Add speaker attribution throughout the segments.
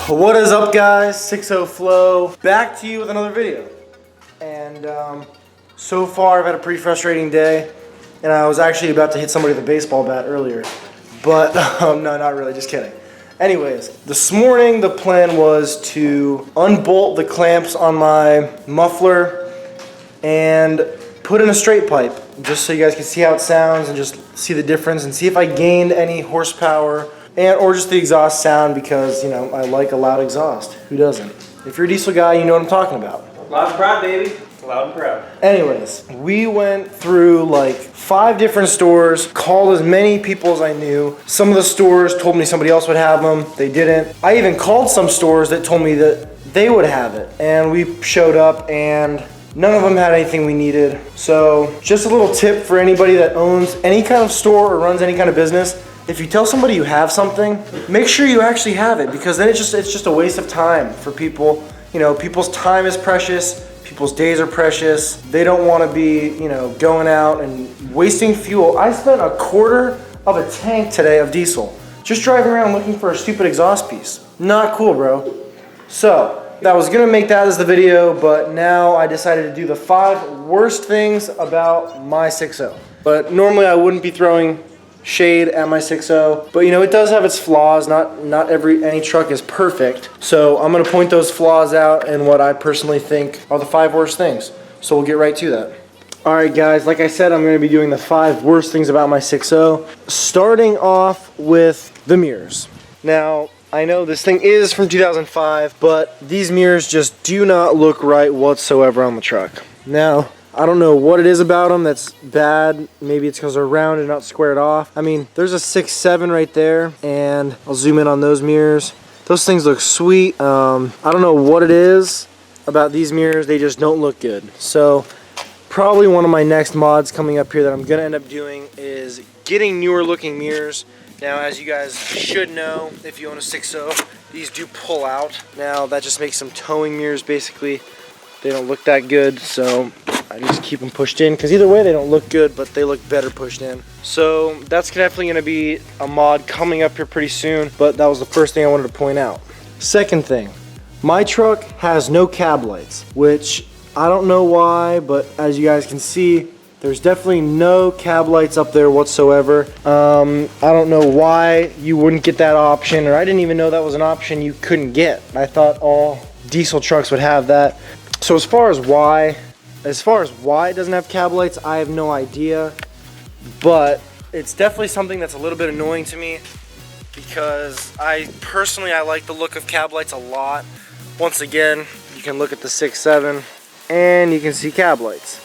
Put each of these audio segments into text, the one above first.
Speaker 1: What is up, guys? 60 Flow back to you with another video. And so far I've had a pretty frustrating day, and I was actually about to hit somebody with a baseball bat earlier, but no, not really, just kidding. Anyways, this morning the plan was to unbolt the clamps on my muffler and put in a straight pipe, just so you guys can see how it sounds and just see the difference and see if I gained any horsepower or just the exhaust sound, because, you know, I like a loud exhaust. Who doesn't? If you're a diesel guy, you know what I'm talking about.
Speaker 2: Loud and proud, baby. Loud and proud.
Speaker 1: Anyways, we went through like 5 different stores, called as many people as I knew. Some of the stores told me somebody else would have them. They didn't. I even called some stores that told me that they would have it. And we showed up and none of them had anything we needed. So just a little tip for anybody that owns any kind of store or runs any kind of business. If you tell somebody you have something, make sure you actually have it, because then it's just a waste of time for people. You know, people's time is precious, people's days are precious. They don't want to be, you know, going out and wasting fuel. I spent a quarter of a tank today of diesel just driving around looking for a stupid exhaust piece. Not cool, bro. So I was gonna make that as the video, but now I decided to do the 5 worst things about my 60. But normally I wouldn't be throwing shade at my 60, but you know, it does have its flaws. Not any truck is perfect. So I'm gonna point those flaws out and what I personally think are the 5 worst things. So we'll get right to that. All right, guys, like I said, I'm gonna be doing the 5 worst things about my 60, starting off with the mirrors. Now, I know this thing is from 2005, but these mirrors just do not look right whatsoever on the truck. Now, I don't know what it is about them that's bad. Maybe it's because they're round and not squared off. I mean, there's a 6.7 right there, and I'll zoom in on those mirrors. Those things look sweet. I don't know what it is about these mirrors. They just don't look good. So probably one of my next mods coming up here that I'm gonna end up doing is getting newer looking mirrors. Now, as you guys should know, if you own a 60, these do pull out. Now, that just makes them towing mirrors, basically. They don't look that good, so I just keep them pushed in, because either way they don't look good, but they look better pushed in. So that's definitely going to be a mod coming up here pretty soon, but that was the first thing I wanted to point out. Second thing, my truck has no cab lights, which I don't know why, but as you guys can see, there's definitely no cab lights up there whatsoever. I don't know why you wouldn't get that option, or I didn't even know that was an option you couldn't get. I thought all diesel trucks would have that. So as far as why it doesn't have cab lights, I have no idea, but it's definitely something that's a little bit annoying to me, because I like the look of cab lights a lot. Once again, you can look at the 6.7 and you can see cab lights.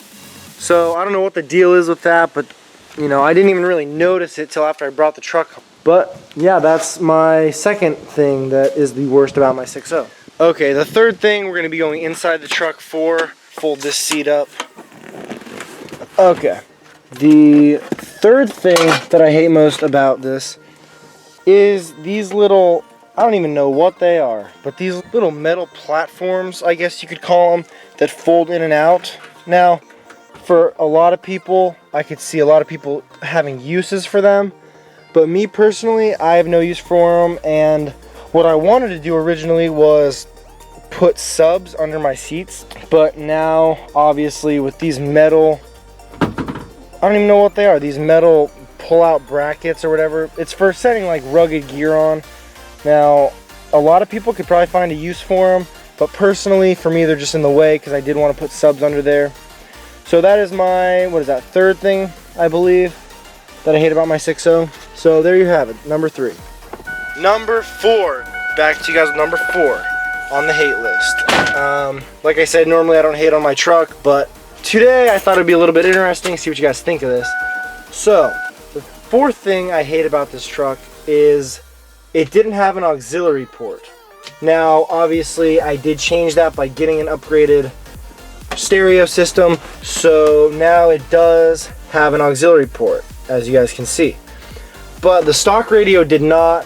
Speaker 1: So I don't know what the deal is with that, but you know, I didn't even really notice it till after I brought the truck home. But yeah, that's my second thing that is the worst about my 60. Okay, the third thing we're going to be going inside the truck for. Fold this seat up. Okay, the third thing that I hate most about this is these little, I don't even know what they are, but these little metal platforms, I guess you could call them, that fold in and out. Now, for a lot of people, I could see a lot of people having uses for them, but me personally, I have no use for them. And what I wanted to do originally was put subs under my seats, but now obviously with these metal, I don't even know what they are, these metal pull-out brackets or whatever, it's for setting like rugged gear on. Now, a lot of people could probably find a use for them, but personally for me they're just in the way, because I did want to put subs under there. So that is my, what is that, third thing I believe that I hate about my 60. So there you have it, number 3. Number 4, back to you guys with number 4 on the hate list. Like I said, normally I don't hate on my truck, but today I thought it'd be a little bit interesting, see what you guys think of this. So the 4th thing I hate about this truck is it didn't have an auxiliary port. Now obviously I did change that by getting an upgraded stereo system, so now it does have an auxiliary port, as you guys can see, but the stock radio did not.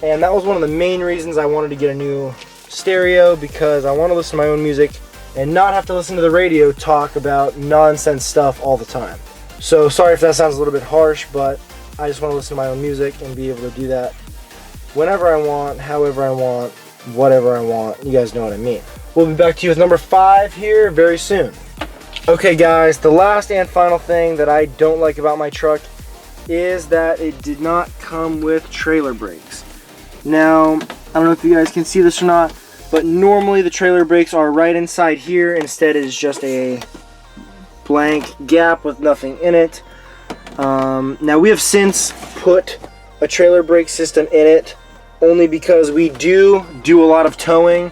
Speaker 1: And that was one of the main reasons I wanted to get a new stereo, because I want to listen to my own music and not have to listen to the radio talk about nonsense stuff all the time. So sorry if that sounds a little bit harsh, but I just want to listen to my own music and be able to do that whenever I want, however I want, whatever I want. You guys know what I mean. We'll be back to you with number 5 here very soon. Okay guys, the last and final thing that I don't like about my truck is that it did not come with trailer brakes. Now, I don't know if you guys can see this or not, but normally the trailer brakes are right inside here. Instead it is just a blank gap with nothing in it. Now we have since put a trailer brake system in it only because we do a lot of towing,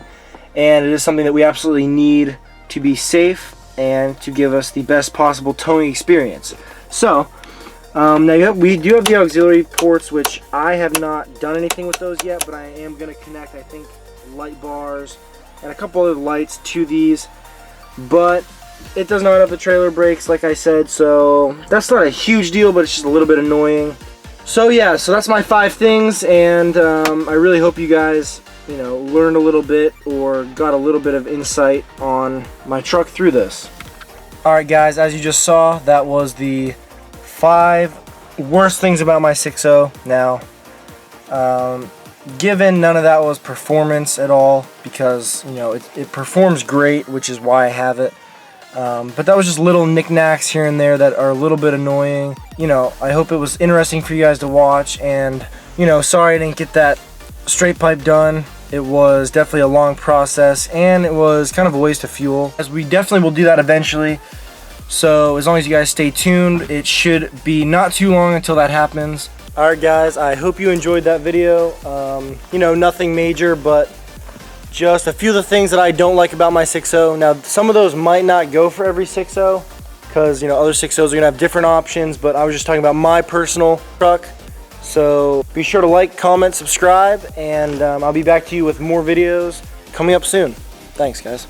Speaker 1: and it is something that we absolutely need to be safe and to give us the best possible towing experience. So now we do have the auxiliary ports, which I have not done anything with those yet, but I am going to connect, I think, light bars and a couple other lights to these, but it does not have the trailer brakes like I said, so that's not a huge deal, but it's just a little bit annoying. So yeah, so that's my 5 things, and I really hope you guys, you know, learned a little bit or got a little bit of insight on my truck through this. Alright guys, as you just saw, that was the 5 worst things about my 6.0. Now, given none of that was performance at all, because, you know, it performs great, which is why I have it. But that was just little knickknacks here and there that are a little bit annoying. You know, I hope it was interesting for you guys to watch, and, you know, sorry I didn't get that straight pipe done. It was definitely a long process, and it was kind of a waste of fuel, as we definitely will do that eventually. So as long as you guys stay tuned, it should be not too long until that happens. Alright guys, I hope you enjoyed that video. You know, nothing major, but just a few of the things that I don't like about my 6.0. Now, some of those might not go for every 6.0, because, you know, other 6.0s are going to have different options, but I was just talking about my personal truck. So be sure to like, comment, subscribe, and I'll be back to you with more videos coming up soon. Thanks guys.